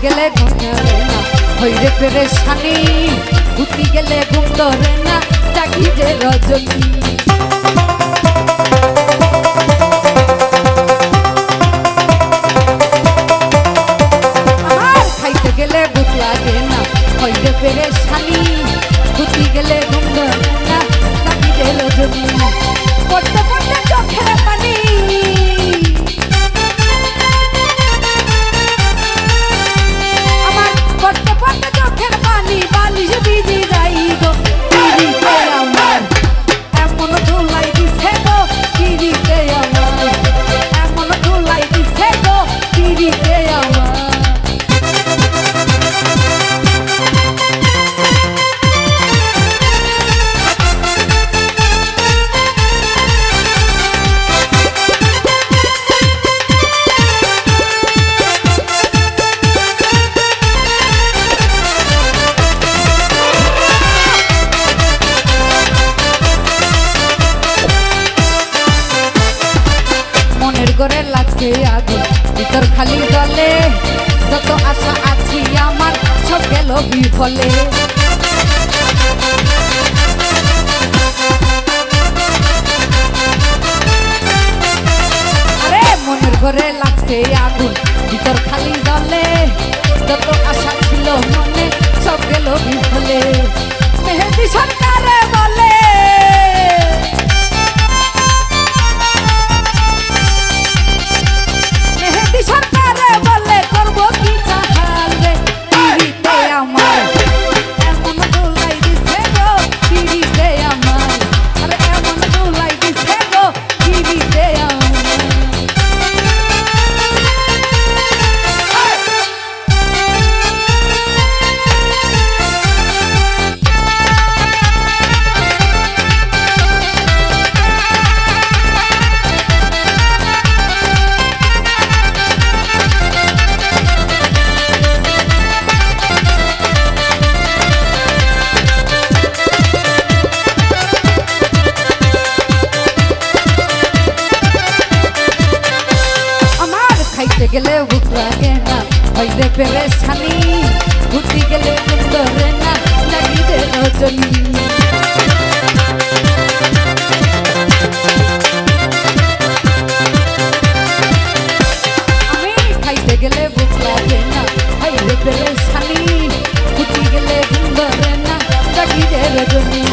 গেলে ঘুম ধরে না হইরে পেরেশানি ঘুরতে গেলে ঘুম ধরে না ডাকি যে রজনী আমার খাইতে গেলে ভুক লাগে না হইরে পেরেশানি ঘুরতে গেলে ঘুম ধরে না ডাকি যে রজনী পড়তে পড়তে চোখের পানি পড়তে পড়তে চোখের পানি বালিশ ভিজে যাই গো পিরিতে আমার এমন ধুলাই দিছে গো পিরিতে আমার এমন ধুলাই দিছে গো পিরিতে আমার করে লাগছে আগুন ভিতর খালি জলে যত আশা আছি আমার সব গেল বিফলে আরে মনের ঘরে লাগছে আগুন ভিতর খালি জলে যত আশা ছিল মনে সব গেল বিফলে মেহেদি সরকারে বলে সরকারে বলে করবো কি চাহাল রে পিরিতে আমার এমন দোলাই দিছে গো পিরিতে আমার আরে এমন দোলাই দিছে গো পিরিতে গেলে ভুক লাগে না হইলে পেরেশানি ঘুরতে গেলে ঘুম ধরে না লাগি যে রজনী আমি খাইতে গেলে ভুক লাগে না হইলে পেরেশানি ঘুরতে গেলে ঘুম ধরে না লাগি যে রজনী